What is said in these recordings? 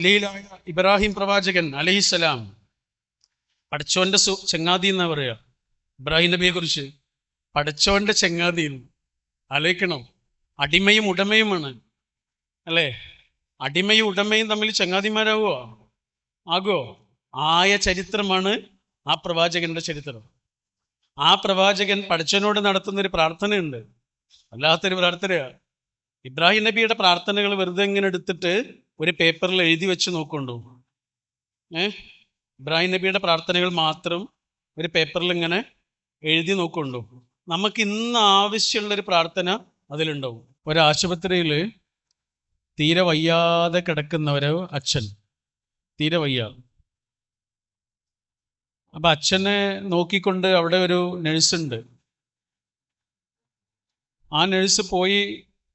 ഖലീലായ ഇബ്രാഹിം പ്രവാചകൻ അലൈഹിസ്സലാം പടച്ചോന്റെ ചങ്ങാതി എന്നാ പറയാ. ഇബ്രാഹിം നബിയെ കുറിച്ച് പടച്ചോന്റെ ചങ്ങാതി ആലോചിക്കണം. അടിമയും ഉടമയുമാണ് അല്ലേ? അടിമയും ഉടമയും തമ്മിൽ ചങ്ങാതിമാരാകുമോ? ആകുമോ? ആയ ചരിത്രമാണ് ആ പ്രവാചകന്റെ ചരിത്രം. ആ പ്രവാചകൻ പടച്ചവനോട് നടത്തുന്നൊരു പ്രാർത്ഥനയുണ്ട്, വല്ലാത്തൊരു പ്രാർത്ഥനയാണ്. ഇബ്രാഹിം നബിയുടെ പ്രാർത്ഥനകൾ വെറുതെ ഇങ്ങനെ എടുത്തിട്ട് ഒരു പേപ്പറിൽ എഴുതി വെച്ച് നോക്കൊണ്ടു. ഇബ്രാഹിം നബിയുടെ പ്രാർത്ഥനകൾ മാത്രം ഒരു പേപ്പറിൽ ഇങ്ങനെ എഴുതി നോക്കൊണ്ടു. നമുക്ക് ഇന്ന് ആവശ്യമുള്ളൊരു പ്രാർത്ഥന അതിലുണ്ടാവും. ഒരാശുപത്രിയിൽ തീരെ വയ്യാതെ കിടക്കുന്ന ഒരു അച്ഛൻ, തീരെ വയ്യ. അപ്പൊ അച്ഛനെ നോക്കിക്കൊണ്ട് അവിടെ ഒരു നഴ്സുണ്ട്. ആ നഴ്സ് പോയി.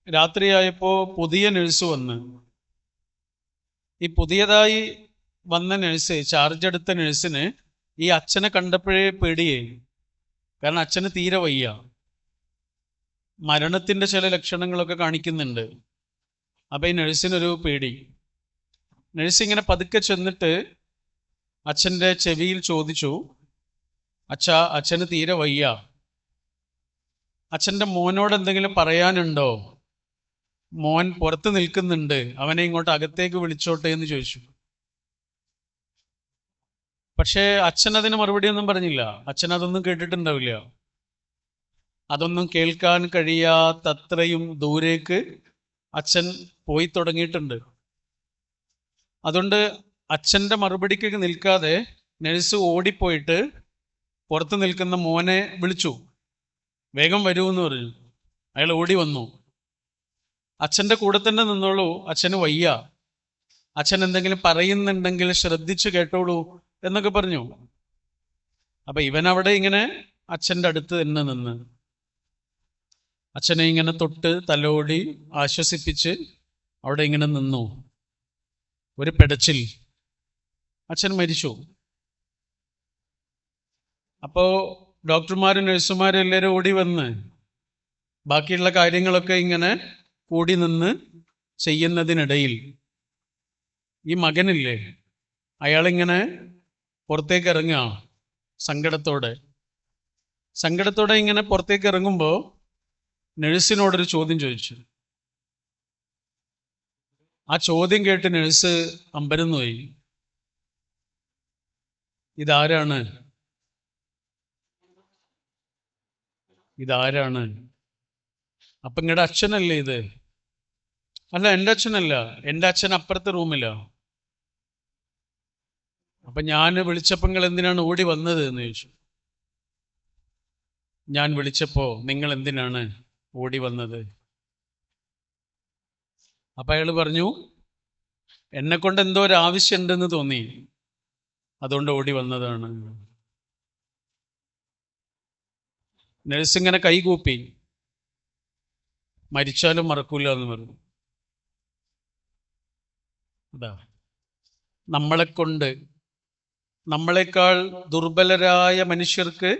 രാത്രിയായപ്പോ പുതിയ നഴ്സ് വന്ന്. ഈ പുതിയതായി വന്ന നഴ്സ്, ചാർജ് എടുത്ത നഴ്സിന് ഈ അച്ഛനെ കണ്ടപ്പോഴേ പേടിയായി. കാരണം അച്ഛന് തീരെ വയ്യ, മരണത്തിന്റെ ചില ലക്ഷണങ്ങളൊക്കെ കാണിക്കുന്നുണ്ട്. അപ്പൊ ഈ നഴ്സിനൊരു പേടി. നഴ്സ് ഇങ്ങനെ പതുക്കെ ചെന്നിട്ട് അച്ഛൻ്റെ ചെവിയിൽ ചോദിച്ചു, അച്ഛാ, അച്ഛന് തീരെ വയ്യ, അച്ഛൻ്റെ മോനോട് എന്തെങ്കിലും പറയാനുണ്ടോ? മോൻ പുറത്ത് നിൽക്കുന്നുണ്ട്, അവനെ ഇങ്ങോട്ട് അകത്തേക്ക് വിളിച്ചോട്ടെ എന്ന് ചോദിച്ചു. പക്ഷേ അച്ഛൻ അതിന് മറുപടി ഒന്നും പറഞ്ഞില്ല. അച്ഛൻ അതൊന്നും കേട്ടിട്ടുണ്ടാവില്ല. അതൊന്നും കേൾക്കാൻ കഴിയാത്തത്രയും ദൂരേക്ക് അച്ഛൻ പോയി തുടങ്ങിയിട്ടുണ്ട്. അതുകൊണ്ട് അച്ഛൻ്റെ മറുപടിക്ക് നിൽക്കാതെ നഴ്സ് ഓടിപ്പോയിട്ട് പുറത്ത് നിൽക്കുന്ന മോനെ വിളിച്ചു. വേഗം വരൂ എന്ന് പറഞ്ഞു. അയാൾ ഓടി വന്നു. അച്ഛൻ്റെ കൂടെ തന്നെ നിന്നോളൂ, അച്ഛന് വയ്യ, അച്ഛൻ എന്തെങ്കിലും പറയുന്നുണ്ടെങ്കിൽ ശ്രദ്ധിച്ചു കേട്ടോളൂ എന്നൊക്കെ പറഞ്ഞു. അപ്പൊ ഇവൻ അവിടെ ഇങ്ങനെ അച്ഛൻ്റെ അടുത്ത് തന്നെ നിന്ന് അച്ഛനെ ഇങ്ങനെ തൊട്ട് തലോടി ആശ്വസിപ്പിച്ച് അവിടെ ഇങ്ങനെ നിന്നു. ഒരു പെടച്ചിൽ, അച്ഛൻ മരിച്ചു. അപ്പോ ഡോക്ടർമാരും നഴ്സുമാരും എല്ലാവരും ഓടി വന്ന് ബാക്കിയുള്ള കാര്യങ്ങളൊക്കെ ഇങ്ങനെ കൂടി നിന്ന് ചെയ്യുന്നതിനിടയിൽ ഈ മകനില്ലേ, അയാളിങ്ങനെ പുറത്തേക്ക് ഇറങ്ങുക. സങ്കടത്തോടെ ഇങ്ങനെ പുറത്തേക്ക് ഇറങ്ങുമ്പോൾ നഴ്സിനോടൊരു ചോദ്യം ചോദിച്ചു. ആ ചോദ്യം കേട്ട് നഴ്സ് അമ്പരന്ന് പോയി. ഇതാരാണ്? അപ്പൊ ഇങ്ങടെ അച്ഛനല്ലേ ഇത്? അല്ല, എൻ്റെ അച്ഛനല്ല, എൻ്റെ അച്ഛൻ അപ്പുറത്തെ റൂമിലാ. അപ്പൊ ഞാൻ വിളിച്ചപ്പോൾ നിങ്ങൾ എന്തിനാണ് ഓടി വന്നത് എന്ന് ചോദിച്ചു. ഞാൻ വിളിച്ചപ്പോ നിങ്ങൾ എന്തിനാണ് ഓടി വന്നത്? അപ്പൊ അയാൾ പറഞ്ഞു, എന്നെ കൊണ്ട് എന്തോ ഒരു ആവശ്യമുണ്ടെന്ന് തോന്നി, അതുകൊണ്ട് ഓടി വന്നതാണ്. നഴ്സ് ഇങ്ങനെ കൈകൂപ്പി, മരിച്ചാലും മറക്കൂല എന്ന് പറഞ്ഞു. അതാ നമ്മളെക്കാൾ ദുർബലരായ മനുഷ്യർക്ക്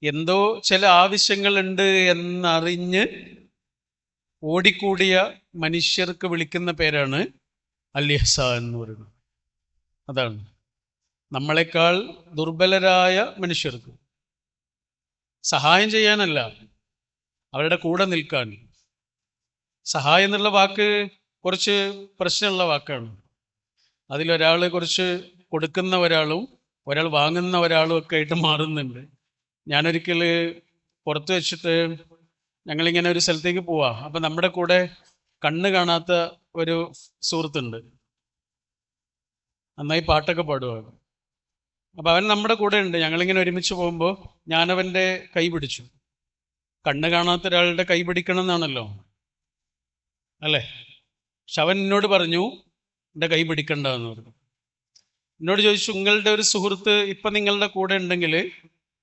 എന്തോ ചില ആവശ്യങ്ങളുണ്ട് എന്നറിഞ്ഞ് ഓടിക്കൂടിയ മനുഷ്യർക്ക് വിളിക്കുന്ന പേരാണ് അൽ-ഇഹ്സാ എന്ന് പറയുന്നത്. അതാണ് നമ്മളെക്കാൾ ദുർബലരായ മനുഷ്യർക്ക് സഹായം ചെയ്യാനല്ല, അവരുടെ കൂടെ നിൽക്കാൻ. സഹായം എന്നുള്ള വാക്ക് കുറച്ച് പ്രശ്നമുള്ള വാക്കാണ്. അതിലൊരാൾ കുറച്ച് കൊടുക്കുന്ന ഒരാളും ഒരാൾ വാങ്ങുന്ന ഒരാളും ഒക്കെ ആയിട്ട് മാറുന്നുണ്ട്. ഞാനൊരിക്കൽ പുറത്ത് വെച്ചിട്ട് ഞങ്ങളിങ്ങനെ ഒരു സ്ഥലത്തേക്ക് പോവാ. അപ്പം നമ്മുടെ കൂടെ കണ്ണ് കാണാത്ത ഒരു സുഹൃത്തുണ്ട്, നന്നായി പാട്ടൊക്കെ പാടുവാണ്. അപ്പം അവൻ നമ്മുടെ കൂടെ ഉണ്ട്. ഞങ്ങളിങ്ങനെ ഒരുമിച്ച് പോകുമ്പോൾ ഞാനവൻ്റെ കൈ പിടിച്ചു. കണ്ണ് കാണാത്ത ഒരാളുടെ കൈ പിടിക്കണം എന്നാണല്ലോ, അല്ലേ? പക്ഷെ അവൻ എന്നോട് പറഞ്ഞു, എൻ്റെ കൈ പിടിക്കണ്ട എന്ന് പറഞ്ഞു. എന്നോട് ചോദിച്ചു, നിങ്ങളുടെ ഒരു സുഹൃത്ത് ഇപ്പം നിങ്ങളുടെ കൂടെ ഉണ്ടെങ്കിൽ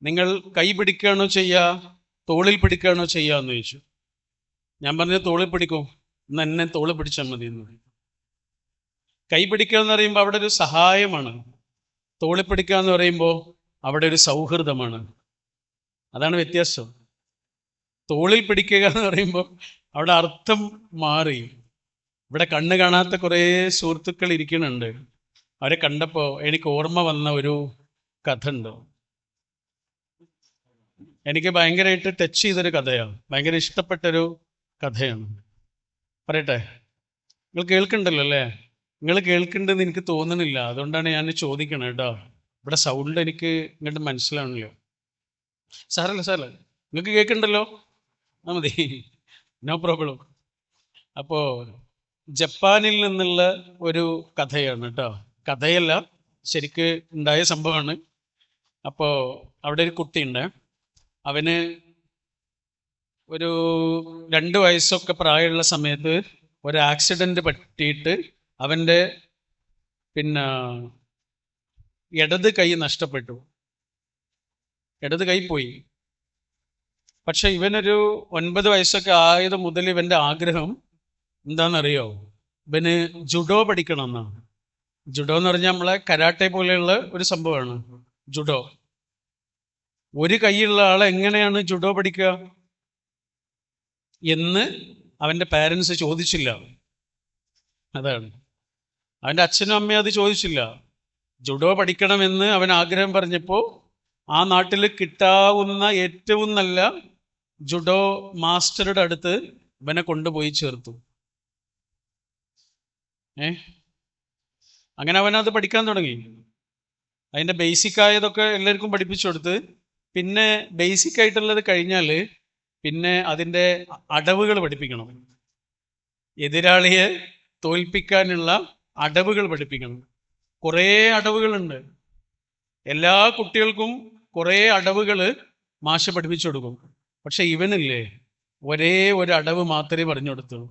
നിങ്ങൾ കൈ പിടിക്കുകയാണോ ചെയ്യുക, തോളിൽ പിടിക്കുകയാണോ ചെയ്യുക എന്ന് ചോദിച്ചു. ഞാൻ പറഞ്ഞു, തോളിൽ പിടിക്കും, എന്ന് എന്നെ തോളിൽ പിടിച്ചാൽ മതി എന്ന് പറയും. കൈ പിടിക്കുക എന്ന് പറയുമ്പോൾ അവിടെ ഒരു സഹായമാണ്. തോളിൽ പിടിക്കുക എന്ന് പറയുമ്പോൾ അവിടെ ഒരു സൗഹൃദമാണ്. അതാണ് വ്യത്യാസം. തോളിൽ പിടിക്കുക എന്ന് പറയുമ്പോൾ അവിടെ അർത്ഥം മാറി. ഇവിടെ കണ്ണ് കാണാത്ത കുറേ സുഹൃത്തുക്കൾ ഇരിക്കുന്നുണ്ട്. അവരെ കണ്ടപ്പോൾ എനിക്ക് ഓർമ്മ വന്ന ഒരു കഥ ഉണ്ട്. എനിക്ക് ഭയങ്കരമായിട്ട് ടച്ച് ചെയ്തൊരു കഥയാണ്, ഭയങ്കര ഇഷ്ടപ്പെട്ടൊരു കഥയാണ്. പറയട്ടെ? നിങ്ങൾ കേൾക്കണ്ടല്ലോ അല്ലേ? നിങ്ങൾ കേൾക്കുന്നുണ്ടെന്ന് എനിക്ക് തോന്നുന്നില്ല, അതുകൊണ്ടാണ് ഞാൻ ചോദിക്കണത് കേട്ടോ. ഇവിടെ സൗണ്ട് എനിക്ക് ഇങ്ങോട്ട് മനസ്സിലാവണല്ലോ. സാറല്ല സാറല്ല, നിങ്ങൾക്ക് കേൾക്കണ്ടല്ലോ, ആ മതി, നോ പ്രോബ്ലം. അപ്പോൾ ജപ്പാനിൽ നിന്നുള്ള ഒരു കഥയാണ് കേട്ടോ. കഥയല്ല, ശരിക്ക് ഉണ്ടായ സംഭവമാണ്. അപ്പോൾ അവിടെ ഒരു കുട്ടിയുണ്ട്. അവന് ഒരു 2 വയസ്സൊക്കെ പ്രായമുള്ള സമയത്ത് ഒരു ആക്സിഡന്റ് പറ്റിയിട്ട് അവൻ്റെ പിന്നെ ഇടത് കൈ നഷ്ടപ്പെട്ടു, ഇടത് കൈ പോയി. പക്ഷെ ഇവനൊരു 9 വയസ്സൊക്കെ ആയത് മുതൽ ഇവൻ്റെ ആഗ്രഹം എന്താണെന്നറിയോ? ഇവന് ജുഡോ പഠിക്കണം എന്നാണ്. ജുഡോ എന്ന് പറഞ്ഞാൽ നമ്മളെ കരാട്ടെ പോലെയുള്ള ഒരു സംഭവമാണ് ജുഡോ. ഒരു കൈയുള്ള ആളെ എങ്ങനെയാണ് ജുഡോ പഠിക്കുക എന്ന് അവൻ്റെ പാരൻസ് ചോദിച്ചില്ല. അതാണ്, അവൻ്റെ അച്ഛനും അമ്മയും അത് ചോദിച്ചില്ല. ജുഡോ പഠിക്കണമെന്ന് അവൻ ആഗ്രഹം പറഞ്ഞപ്പോൾ ആ നാട്ടിൽ കിട്ടാവുന്ന ഏറ്റവും നല്ല ജുഡോ മാസ്റ്ററുടെ അടുത്ത് ഇവനെ കൊണ്ടുപോയി ചേർത്തു. അങ്ങനെ അവനത് പഠിക്കാൻ തുടങ്ങി. അതിൻ്റെ ബേസിക് ആയതൊക്കെ എല്ലാവർക്കും പഠിപ്പിച്ചു കൊടുത്ത്, പിന്നെ ബേസിക് ആയിട്ടുള്ളത് കഴിഞ്ഞാൽ പിന്നെ അതിൻ്റെ അടവുകൾ പഠിപ്പിക്കണം. എതിരാളിയെ തോൽപ്പിക്കാനുള്ള അടവുകൾ പഠിപ്പിക്കണം. കുറേ അടവുകളുണ്ട്. എല്ലാ കുട്ടികൾക്കും കുറേ അടവുകൾ മാഷ് പഠിപ്പിച്ചു കൊടുക്കും. പക്ഷെ ഇവനില്ലേ, ഒരേ ഒരു അടവ് മാത്രമേ പറഞ്ഞു കൊടുത്തുള്ളൂ.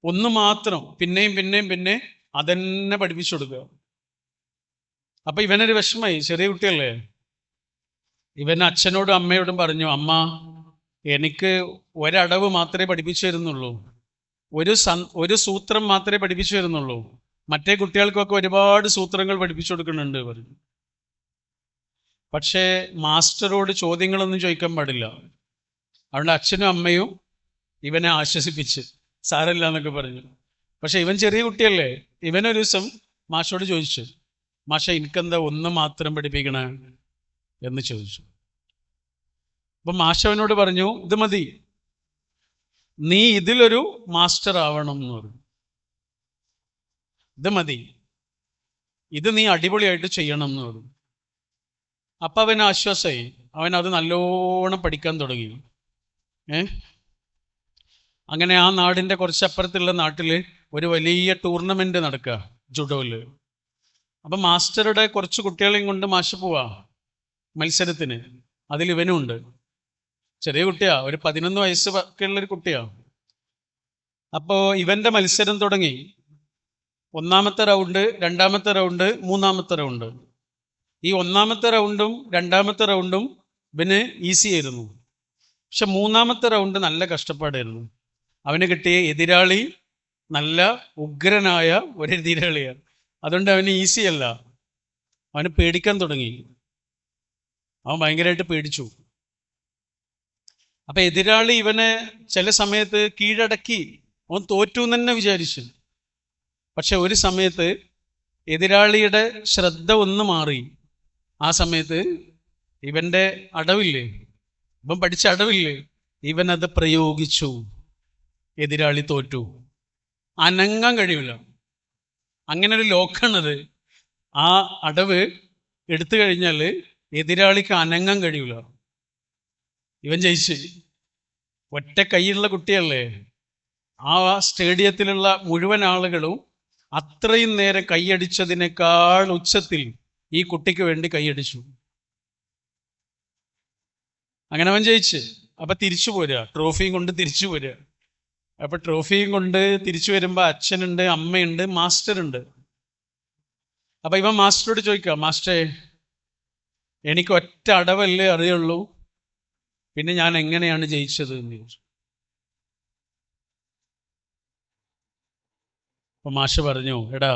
ഒന്ന് മാത്രം, പിന്നെയും പിന്നെയും പിന്നെ അതന്നെ പഠിപ്പിച്ചു കൊടുക്കുക. അപ്പൊ ഇവനൊരു വിഷമായി, ചെറിയ കുട്ടിയല്ലേ. ഇവൻ അച്ഛനോടും അമ്മയോടും പറഞ്ഞു, അമ്മ, എനിക്ക് ഒരടവ് മാത്രമേ പഠിപ്പിച്ചു തരുന്നുള്ളൂ, ഒരു സൂത്രം മാത്രമേ പഠിപ്പിച്ചു തരുന്നുള്ളൂ, മറ്റേ കുട്ടികൾക്കൊക്കെ ഒരുപാട് സൂത്രങ്ങൾ പഠിപ്പിച്ചു കൊടുക്കുന്നുണ്ട് പറഞ്ഞു. പക്ഷേ മാസ്റ്ററോട് ചോദ്യങ്ങളൊന്നും ചോദിക്കാൻ പാടില്ല. അതുകൊണ്ട് അച്ഛനും അമ്മയും ഇവനെ ആശ്വസിപ്പിച്ച് സാരമില്ല എന്നൊക്കെ പറഞ്ഞു. പക്ഷെ ഇവൻ ചെറിയ കുട്ടിയല്ലേ. ഇവനൊരു ദിവസം മാഷോട് ചോദിച്ചു, മാഷ, എനിക്കെന്താ ഒന്ന് മാത്രം പഠിപ്പിക്കണേ എന്ന് ചോദിച്ചു. അപ്പൊ മാഷവനോട് പറഞ്ഞു, ഇത് മതി, നീ ഇതിലൊരു മാസ്റ്റർ ആവണം എന്ന് പറഞ്ഞു. ഇത് മതി, ഇത് നീ അടിപൊളിയായിട്ട് ചെയ്യണം എന്ന് പറഞ്ഞു. അപ്പൊ അവന് ആശ്വാസമായി. അവൻ അത് നല്ലോണം പഠിക്കാൻ തുടങ്ങി. അങ്ങനെ ആ നാടിൻ്റെ കുറച്ചപ്പുറത്തുള്ള നാട്ടിൽ ഒരു വലിയ ടൂർണമെന്റ് നടക്കുക ജുഡോയില്. അപ്പം മാസ്റ്ററുടെ കുറച്ച് കുട്ടികളെയും കൊണ്ട് മാഷ് പോവാ മത്സരത്തിന്. അതിൽ ഇവനും ഉണ്ട്. ചെറിയ കുട്ടിയാ, ഒരു 11 വയസ്സ് ഒക്കെ ഉള്ളൊരു കുട്ടിയാ. അപ്പോൾ ഇവന്റെ മത്സരം തുടങ്ങി. 1ാമത്തെ റൗണ്ട്, 2ാമത്തെ റൗണ്ട്, 3ാമത്തെ റൗണ്ട്. ഈ 1ാമത്തെ റൗണ്ടും 2ാമത്തെ റൗണ്ടും ഇവന് ഈസി ആയിരുന്നു. പക്ഷെ 3ാമത്തെ റൗണ്ട് നല്ല കഷ്ടപ്പാടായിരുന്നു. അവന് കിട്ടിയ എതിരാളി നല്ല ഉഗ്രനായ ഒരു എതിരാളിയാണ്. അതുകൊണ്ട് അവന് ഈസി അല്ല. അവന് പേടിക്കാൻ തുടങ്ങി. അവൻ ഭയങ്കരമായിട്ട് പേടിച്ചു. അപ്പൊ എതിരാളി ഇവനെ ചില സമയത്ത് കീഴടക്കി, അവൻ തോറ്റു എന്ന് തന്നെ വിചാരിച്ചു. പക്ഷെ ഒരു സമയത്ത് എതിരാളിയുടെ ശ്രദ്ധ ഒന്ന് മാറി. ആ സമയത്ത് ഇവന്റെ അടവില്ലേ, ഇവൻ പഠിച്ച അടവില്ലേ, ഇവൻ അത് പ്രയോഗിച്ചു. എതിരാളി തോറ്റു. അനങ്ങാൻ കഴിയില്ല. അങ്ങനെ ഒരു ലോക്കാണത്. ആ അടവ് എടുത്തു കഴിഞ്ഞാൽ എതിരാളിക്ക് അനങ്ങാൻ കഴിയില്ല. ഇവൻ ജയിച്ച്. ഒറ്റ കൈയുള്ള കുട്ടിയല്ലേ. ആ സ്റ്റേഡിയത്തിലുള്ള മുഴുവൻ ആളുകളും അത്രയും നേരം കൈയടിച്ചതിനേക്കാൾ ഉച്ചത്തിൽ ഈ കുട്ടിക്ക് വേണ്ടി കൈയടിച്ചു. അങ്ങനെ അവൻ ജയിച്ച്. അപ്പൊ തിരിച്ചു പോരുക, ട്രോഫിയും കൊണ്ട് തിരിച്ചു പോരുക. അപ്പൊ ട്രോഫിയും കൊണ്ട് തിരിച്ചു വരുമ്പോ അച്ഛനുണ്ട്, അമ്മയുണ്ട്, മാസ്റ്റർ ഉണ്ട്. അപ്പൊ ഇവൻ മാസ്റ്ററോട് ചോദിക്കുക, മാസ്റ്റേ, എനിക്ക് ഒറ്റ അടവല്ലേ അറിയുള്ളൂ, പിന്നെ ഞാൻ എങ്ങനെയാണ് ജയിച്ചത് എന്ന് ചോദിച്ചു. അപ്പൊ മാഷ് പറഞ്ഞു, എടാ,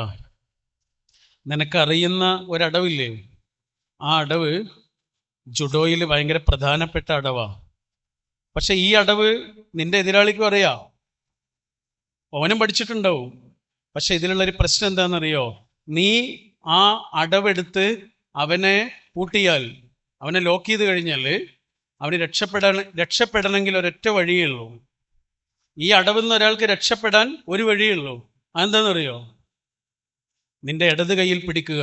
നിനക്കറിയുന്ന ഒരടവില്ലേ, ആ അടവ് ജുഡോയിൽ ഭയങ്കര പ്രധാനപ്പെട്ട അടവാ. പക്ഷെ ഈ അടവ് നിന്റെ എതിരാളിക്കും അറിയാം. ഓനും പഠിച്ചിട്ടുണ്ടാവും. പക്ഷെ ഇതിലുള്ളൊരു പ്രശ്നം എന്താണെന്നറിയോ? നീ ആ അടവെടുത്ത് അവനെ പൂട്ടിയാൽ, അവനെ ലോക്ക് ചെയ്ത് കഴിഞ്ഞാൽ അവന് രക്ഷപ്പെടണമെങ്കിൽ ഒരൊറ്റ വഴിയേ ഉള്ളൂ. ഈ അടവിൽ നിന്ന് ഒരാൾക്ക് രക്ഷപ്പെടാൻ ഒരു വഴിയേ ഉള്ളൂ. അതെന്താണെന്നറിയോ? നിന്റെ ഇടത് കൈയിൽ പിടിക്കുക.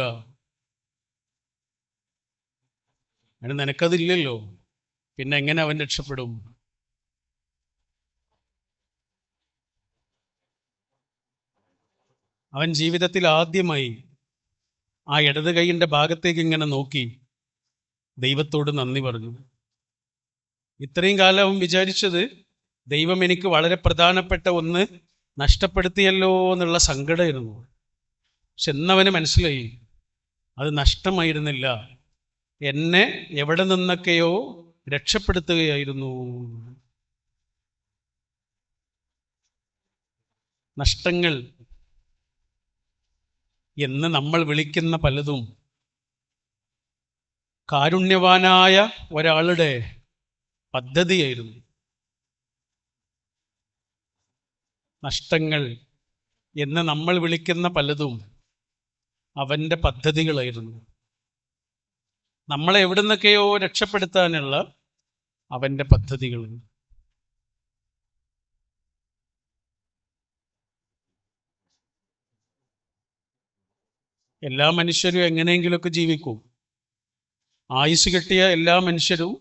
അതിന് നിനക്കതില്ലല്ലോ, പിന്നെ എങ്ങനെ അവൻ രക്ഷപ്പെടും? അവൻ ജീവിതത്തിൽ ആദ്യമായി ആ ഇടത് കൈയിൻ്റെ ഭാഗത്തേക്ക് ഇങ്ങനെ നോക്കി ദൈവത്തോട് നന്ദി പറഞ്ഞു. ഇത്രയും കാലം അവൻ വിചാരിച്ചത് ദൈവം എനിക്ക് വളരെ പ്രധാനപ്പെട്ട ഒന്ന് നഷ്ടപ്പെടുത്തിയല്ലോ എന്നുള്ള സങ്കടമായിരുന്നു. പക്ഷെ എന്നവന് മനസ്സിലായി അത് നഷ്ടമായിരുന്നില്ല, എന്നെ എവിടെ നിന്നൊക്കെയോ രക്ഷപ്പെടുത്തുകയായിരുന്നു. നഷ്ടങ്ങൾ എന്ന് നമ്മൾ വിളിക്കുന്ന പലതും കാരുണ്യവാനായ ഒരാളുടെ പദ്ധതിയായിരുന്നു. നഷ്ടങ്ങൾ എന്ന് നമ്മൾ വിളിക്കുന്ന പലതും അവൻ്റെ പദ്ധതികളായിരുന്നു. നമ്മളെ എവിടെ നിന്നൊക്കെയോ രക്ഷപ്പെടുത്താനുള്ള അവൻ്റെ പദ്ധതികൾ. എല്ലാ മനുഷ്യരും എങ്ങനെയെങ്കിലുമൊക്കെ ജീവിക്കും. ആയുസ് കിട്ടിയ എല്ലാ മനുഷ്യരും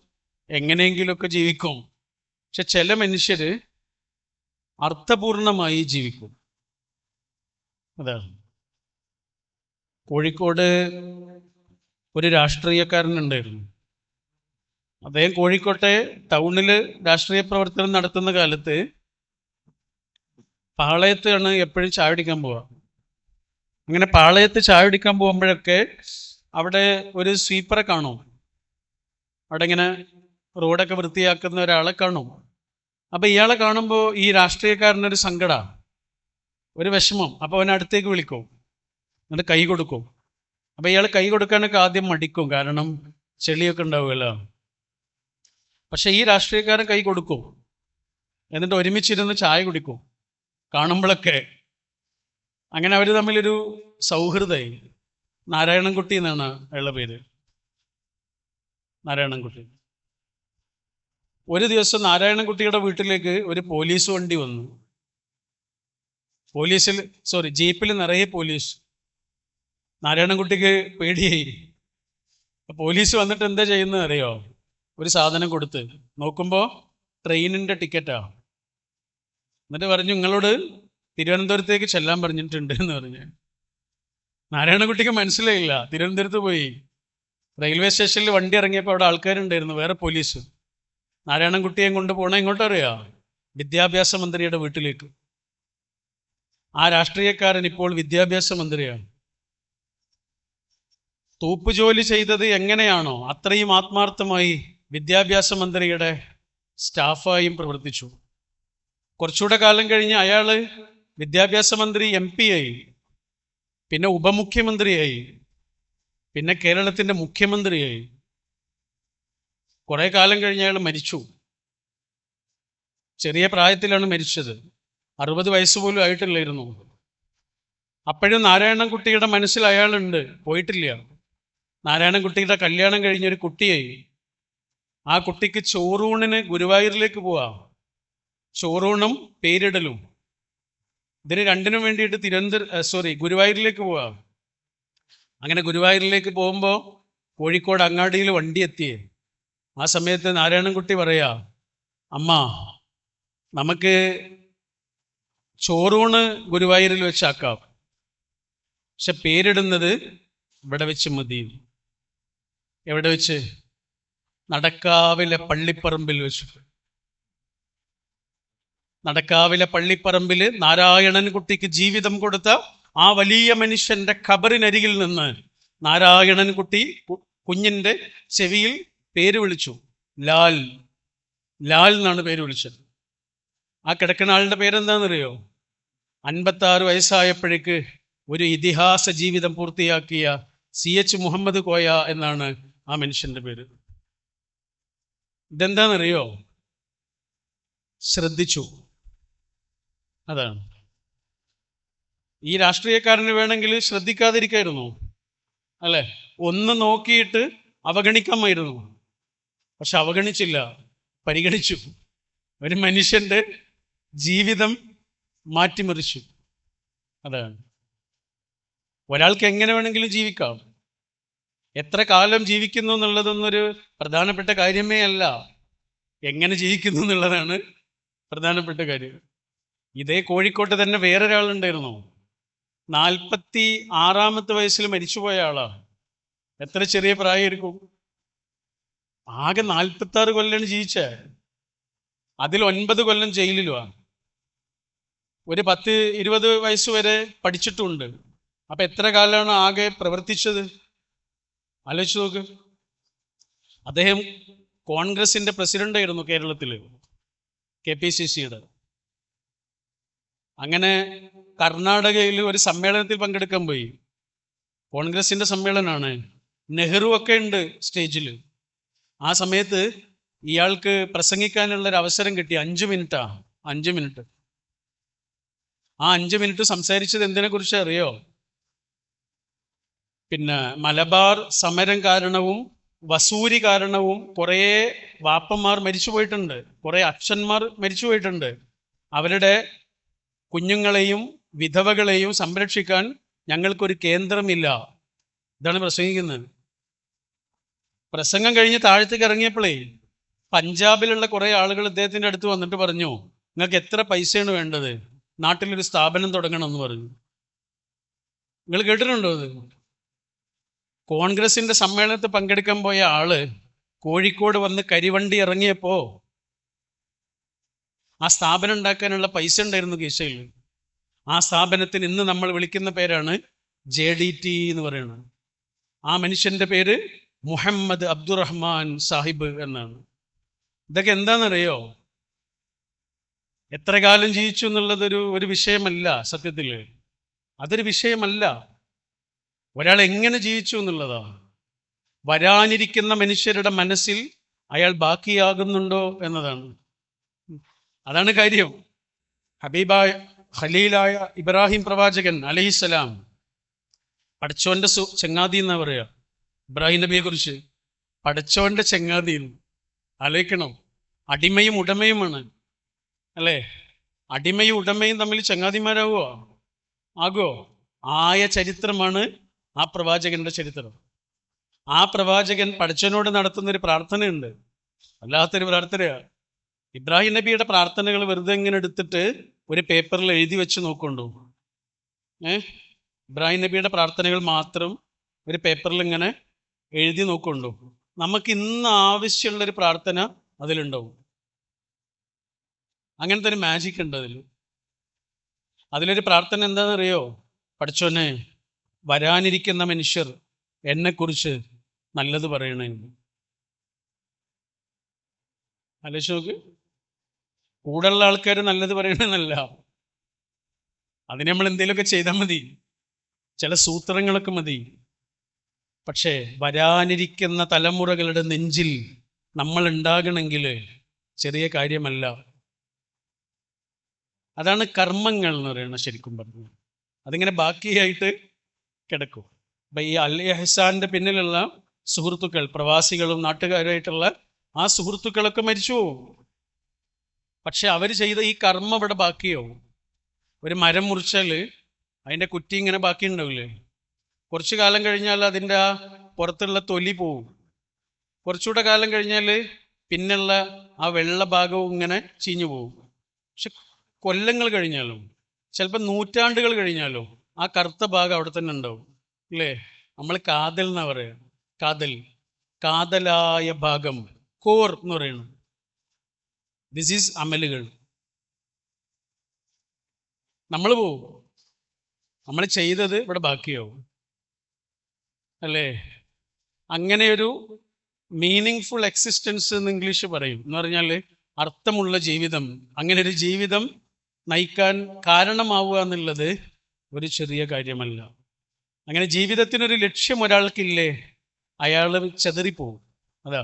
എങ്ങനെയെങ്കിലുമൊക്കെ ജീവിക്കും. പക്ഷെ ചില മനുഷ്യര് അർത്ഥപൂർണമായി ജീവിക്കും. അതാണ്. കോഴിക്കോട് ഒരു രാഷ്ട്രീയക്കാരനുണ്ടായിരുന്നു. അദ്ദേഹം കോഴിക്കോട്ടെ ടൗണിൽ രാഷ്ട്രീയ പ്രവർത്തനം നടത്തുന്ന കാലത്ത് പാളയത്താണ് എപ്പോഴും ചായ കുടിക്കാൻ പോവുക. അങ്ങനെ പാളയത്ത് ചായ കുടിക്കാൻ പോകുമ്പോഴൊക്കെ അവിടെ ഒരു സ്വീപ്പറെ കാണും. അവിടെ ഇങ്ങനെ റോഡൊക്കെ വൃത്തിയാക്കുന്ന ഒരാളെ കാണും. അപ്പം ഇയാളെ കാണുമ്പോൾ ഈ രാഷ്ട്രീയക്കാരനൊരു സങ്കടമാണ്, ഒരു വിഷമം. അപ്പോൾ അവൻ അടുത്തേക്ക് വിളിക്കും, എന്നിട്ട് കൈ കൊടുക്കും. അപ്പം ഇയാൾ കൈ കൊടുക്കാനൊക്കെ ആദ്യം മടിക്കും, കാരണം ചെളിയൊക്കെ ഉണ്ടാവുമല്ലോ. പക്ഷെ ഈ രാഷ്ട്രീയക്കാരൻ കൈ കൊടുക്കും, എന്നിട്ട് ഒരുമിച്ചിരുന്ന് ചായ കുടിക്കും കാണുമ്പോഴൊക്കെ. അങ്ങനെ അവർ തമ്മിലൊരു സൗഹൃദമായി. നാരായണൻകുട്ടി എന്നാണ് അയാളുടെ പേര്, നാരായണൻകുട്ടി. ഒരു ദിവസം നാരായണൻകുട്ടിയുടെ വീട്ടിലേക്ക് ഒരു പോലീസ് വണ്ടി വന്നു. ജീപ്പിൽ നിറയെ പോലീസ്. നാരായണൻകുട്ടിക്ക് പേടിയായി. പോലീസ് വന്നിട്ട് എന്താ ചെയ്യുന്നത് അറിയോ? ഒരു സാധനം കൊടുത്ത് നോക്കുമ്പോൾ ട്രെയിനിൻ്റെ ടിക്കറ്റാ. എന്നിട്ട് പറഞ്ഞു, നിങ്ങളോട് തിരുവനന്തപുരത്തേക്ക് ചെല്ലാൻ പറഞ്ഞിട്ടുണ്ട് എന്ന് പറഞ്ഞു. നാരായണൻകുട്ടിക്ക് മനസ്സിലായില്ല. തിരുവനന്തപുരത്ത് പോയി റെയിൽവേ സ്റ്റേഷനിൽ വണ്ടി ഇറങ്ങിയപ്പോൾ അവിടെ ആൾക്കാരുണ്ടായിരുന്നു, വേറെ പോലീസ്. നാരായണൻകുട്ടിയെ കൊണ്ട് പോണ എങ്ങോട്ടറിയാ? വിദ്യാഭ്യാസ മന്ത്രിയുടെ വീട്ടിലേക്ക്. ആ രാഷ്ട്രീയക്കാരൻ ഇപ്പോൾ വിദ്യാഭ്യാസ മന്ത്രിയാണ്. തൂപ്പ് ജോലി ചെയ്തത് എങ്ങനെയാണോ അത്രയും ആത്മാർത്ഥമായി വിദ്യാഭ്യാസ മന്ത്രിയുടെ സ്റ്റാഫായും പ്രവർത്തിച്ചു. കുറച്ചുകൂടെ കാലം കഴിഞ്ഞ് അയാൾ വിദ്യാഭ്യാസ മന്ത്രി MP ആയി, പിന്നെ ഉപമുഖ്യമന്ത്രിയായി, പിന്നെ കേരളത്തിൻ്റെ മുഖ്യമന്ത്രിയായി. കുറേ കാലം കഴിഞ്ഞ് അയാൾ മരിച്ചു. ചെറിയ പ്രായത്തിലാണ് മരിച്ചത്. 60 വയസ്സ് പോലും ആയിട്ടില്ലായിരുന്നു. അപ്പോഴും നാരായണൻകുട്ടിയുടെ മനസ്സിൽ അയാളുണ്ട്, പോയിട്ടില്ല. നാരായണൻകുട്ടിയുടെ കല്യാണം കഴിഞ്ഞൊരു കുട്ടിയായി. ആ കുട്ടിക്ക് ചോറൂണിന് ഗുരുവായൂരിലേക്ക് പോവാം. ചോറൂണും പേരിടലും, ഇതിന് രണ്ടിനും വേണ്ടിയിട്ട് ഗുരുവായൂരിലേക്ക് പോവാം. അങ്ങനെ ഗുരുവായൂരിലേക്ക് പോകുമ്പോൾ കോഴിക്കോട് അങ്ങാടിയിൽ വണ്ടി എത്തിയേ. ആ സമയത്ത് നാരായണൻകുട്ടി പറയാ, അമ്മ നമുക്ക് ചോറൂണ് ഗുരുവായൂരിൽ വെച്ചാക്കാം, പക്ഷെ പേരിടുന്നത് ഇവിടെ വെച്ച് മതി. എവിടെ വെച്ച്? നടക്കാവിലെ പള്ളിപ്പറമ്പിൽ വെച്ച്. നടക്കാവിലെ പള്ളിപ്പറമ്പിൽ നാരായണൻകുട്ടിക്ക് ജീവിതം കൊടുത്ത ആ വലിയ മനുഷ്യന്റെ ഖബറിനരികിൽ നിന്ന് നാരായണൻകുട്ടി കുഞ്ഞിന്റെ ചെവിയിൽ പേര് വിളിച്ചു. ലാൽ. ലാൽ എന്നാണ് പേര് വിളിച്ചത്. ആ കിടക്കുന്ന ആളുടെ പേരെന്താണെന്നറിയോ? 56 വയസ്സായപ്പോഴേക്ക് ഒരു ഇതിഹാസ ജീവിതം പൂർത്തിയാക്കിയ CH മുഹമ്മദ് കോയ എന്നാണ് ആ മനുഷ്യന്റെ പേര്. ഇതെന്താണെന്നറിയോ? ശ്രദ്ധിച്ചു. അതാണ് ഈ രാഷ്ട്രീയക്കാരന് വേണമെങ്കിൽ ശ്രദ്ധിക്കാതിരിക്കായിരുന്നു, അല്ലേ? ഒന്ന് നോക്കിയിട്ട് അവഗണിക്കാമായിരുന്നു. പക്ഷെ അവഗണിച്ചില്ല, പരിഗണിച്ചു. ഒരു മനുഷ്യന്റെ ജീവിതം മാറ്റിമറിച്ചു. അതാണ്. ഒരാൾക്ക് എങ്ങനെ വേണമെങ്കിലും ജീവിക്കാം. എത്ര കാലം ജീവിക്കുന്നു എന്നുള്ളതൊന്നൊരു പ്രധാനപ്പെട്ട കാര്യമേ അല്ല, എങ്ങനെ ജീവിക്കുന്നു എന്നുള്ളതാണ് പ്രധാനപ്പെട്ട കാര്യം. ഇതേ കോഴിക്കോട്ട് തന്നെ വേറൊരാളുണ്ടായിരുന്നു, 46-ാമത്തെ വയസ്സിൽ മരിച്ചുപോയ ആളാ. എത്ര ചെറിയ പ്രായമായിരിക്കും. ആകെ 46 കൊല്ലാണ് ജീവിച്ചേ. അതിൽ 9 കൊല്ലം ജയിലിലുമാണ്. ഒരു 10-20 വയസ്സ് വരെ പഠിച്ചിട്ടുണ്ട്. അപ്പൊ എത്ര കാലമാണ് ആകെ പ്രവർത്തിച്ചത്? ആലോചിച്ച് നോക്ക്. അദ്ദേഹം കോൺഗ്രസിന്റെ പ്രസിഡന്റ് ആയിരുന്നു കേരളത്തില്, KPCCയുടെ. അങ്ങനെ കർണാടകയിൽ ഒരു സമ്മേളനത്തിൽ പങ്കെടുക്കാൻ പോയി. കോൺഗ്രസിന്റെ സമ്മേളനമാണ്. നെഹ്റു ഒക്കെ ഉണ്ട് സ്റ്റേജിൽ. ആ സമയത്ത് ഇയാൾക്ക് പ്രസംഗിക്കാനുള്ള ഒരു അവസരം കിട്ടി. 5 മിനിറ്റാ, 5 മിനിറ്റ്. ആ 5 മിനിറ്റ് സംസാരിച്ചത് എന്തിനെ കുറിച്ച് അറിയോ? പിന്നെ മലബാർ സമരം കാരണവും വസൂരി കാരണവും കുറേ വാപ്പന്മാർ മരിച്ചു പോയിട്ടുണ്ട്, കുറേ അച്ഛന്മാർ മരിച്ചു പോയിട്ടുണ്ട്. അവരുടെ കുഞ്ഞുങ്ങളെയും വിധവകളെയും സംരക്ഷിക്കാൻ ഞങ്ങൾക്കൊരു കേന്ദ്രമില്ല. ഇതാണ് പ്രസംഗിക്കുന്നത്. പ്രസംഗം കഴിഞ്ഞ് താഴത്തേക്ക് ഇറങ്ങിയപ്പോഴേ പഞ്ചാബിലുള്ള കുറേ ആളുകൾ ഇദ്ദേഹത്തിൻ്റെ അടുത്ത് വന്നിട്ട് പറഞ്ഞു, നിങ്ങൾക്ക് എത്ര പൈസയാണ് വേണ്ടത്? നാട്ടിലൊരു സ്ഥാപനം തുടങ്ങണം എന്ന് പറഞ്ഞു. നിങ്ങൾ കേട്ടിട്ടുണ്ടോ അത്? കോൺഗ്രസിന്റെ സമ്മേളനത്തിൽ പങ്കെടുക്കാൻ പോയ ആള് കോഴിക്കോട് വന്ന് കരിവണ്ടി ഇറങ്ങിയപ്പോ ആ സ്ഥാപനം ഉണ്ടാക്കാനുള്ള പൈസ ഉണ്ടായിരുന്നു കീശയിൽ. ആ സ്ഥാപനത്തിന് ഇന്ന് നമ്മൾ വിളിക്കുന്ന പേരാണ് JDT എന്ന് പറയുന്നത്. ആ മനുഷ്യന്റെ പേര് മുഹമ്മദ് അബ്ദുറഹ്മാൻ സാഹിബ് എന്നാണ്. ഇതൊക്കെ എന്താണെന്നറിയോ? എത്ര കാലം ജീവിച്ചു എന്നുള്ളതൊരു വിഷയമല്ല. സത്യത്തില് അതൊരു വിഷയമല്ല. ഒരാൾ എങ്ങനെ ജീവിച്ചു എന്നുള്ളതാ. വരാനിരിക്കുന്ന മനുഷ്യരുടെ മനസ്സിൽ അയാൾ ബാക്കിയാകുന്നുണ്ടോ എന്നതാണ്. അതാണ് കാര്യം. ഹബീബായ ഖലീലായ ഇബ്രാഹിം പ്രവാചകൻ അലൈഹിസ്സലാം പടച്ചോന്റെ ചങ്ങാതി എന്നാ പറയാ ഇബ്രാഹിം നബിയെ കുറിച്ച്. പടച്ചോന്റെ ചങ്ങാതി. ആലോചിക്കണം, അടിമയും ഉടമയുമാണ്, അല്ലേ? അടിമയും ഉടമയും തമ്മിൽ ചങ്ങാതിമാരാകുമോ? ആകുമോ? ആയ ചരിത്രമാണ് ആ പ്രവാചകന്റെ ചരിത്രം. ആ പ്രവാചകൻ പടച്ചവനോട് നടത്തുന്നൊരു പ്രാർത്ഥനയുണ്ട്, വല്ലാത്തൊരു പ്രാർത്ഥനയാണ്. ഇബ്രാഹിം നബിയുടെ പ്രാർത്ഥനകൾ വെറുതെ ഇങ്ങനെ എടുത്തിട്ട് ഒരു പേപ്പറിൽ എഴുതി വെച്ച് നോക്കൊണ്ടു. ഇബ്രാഹിം നബിയുടെ പ്രാർത്ഥനകൾ മാത്രം ഒരു പേപ്പറിൽ ഇങ്ങനെ എഴുതി നോക്കൊണ്ടു. നമുക്ക് ഇന്ന് ആവശ്യമുള്ളൊരു പ്രാർത്ഥന അതിലുണ്ടാവും. അങ്ങനത്തെ ഒരു മാജിക് ഉണ്ട് അതിൽ. അതിലൊരു പ്രാർത്ഥന എന്താണെന്നറിയോ? പടച്ചോനെ, വരാനിരിക്കുന്ന മനുഷ്യർ എന്നെക്കുറിച്ച് നല്ലത് പറയണേ. ആലോചിച്ച് നോക്ക്. കൂടെയുള്ള ആൾക്കാർ നല്ലത് പറയണമെന്നല്ല, അതിന് നമ്മൾ എന്തെങ്കിലുമൊക്കെ ചെയ്താൽ മതി, ചില സൂത്രങ്ങളൊക്കെ മതി. പക്ഷേ വരാനിരിക്കുന്ന തലമുറകളുടെ നെഞ്ചിൽ നമ്മൾ ഉണ്ടാകണമെങ്കിൽ ചെറിയ കാര്യമല്ല. അതാണ് കർമ്മങ്ങൾ എന്ന് പറയുന്നത്. ശരിക്കും പറഞ്ഞു അതിങ്ങനെ ബാക്കിയായിട്ട് കിടക്കും. അപ്പൊ ഈ അൽ ഇഹ്സാന്റെ പിന്നിലുള്ള സുഹൃത്തുക്കൾ, പ്രവാസികളും നാട്ടുകാരുമായിട്ടുള്ള ആ സുഹൃത്തുക്കളൊക്കെ മരിച്ചു പോകും. പക്ഷെ അവർ ചെയ്ത ഈ കർമ്മം ഇവിടെ ബാക്കിയാവും. ഒരു മരം മുറിച്ചാൽ അതിൻ്റെ കുറ്റി ഇങ്ങനെ ബാക്കി ഉണ്ടാവില്ലേ? കുറച്ചു കാലം കഴിഞ്ഞാൽ അതിൻ്റെ ആ പുറത്തുള്ള തൊലി പോവും. കുറച്ചുകൂടെ കാലം കഴിഞ്ഞാൽ പിന്നുള്ള ആ വെള്ള ഭാഗവും ഇങ്ങനെ ചീഞ്ഞു പോകും. പക്ഷെ കൊല്ലങ്ങൾ കഴിഞ്ഞാലും ചിലപ്പോൾ നൂറ്റാണ്ടുകൾ കഴിഞ്ഞാലും ആ കറുത്ത ഭാഗം അവിടെ തന്നെ ഉണ്ടാവും, അല്ലേ? നമ്മൾ കാതൽ എന്നാ പറയാ. കാതലായ ഭാഗം, കോർ എന്ന് പറയുന്നത്. ദിസ് ഈസ് അമലുകൾ. നമ്മൾ പോവും, നമ്മൾ ചെയ്തത് ഇവിടെ ബാക്കിയാവും, അല്ലേ? അങ്ങനെയൊരു മീനിങ് ഫുൾ എക്സിസ്റ്റൻസ് എന്ന് ഇംഗ്ലീഷ് പറയും. എന്ന് പറഞ്ഞാൽ അർത്ഥമുള്ള ജീവിതം. അങ്ങനെ ഒരു ജീവിതം നയിക്കാൻ കാരണമാവുക എന്നുള്ളത് ഒരു ചെറിയ കാര്യമല്ല. അങ്ങനെ ജീവിതത്തിനൊരു ലക്ഷ്യം ഒരാൾക്കില്ലേ, അയാൾ ചെതറിപ്പോവും. അതാ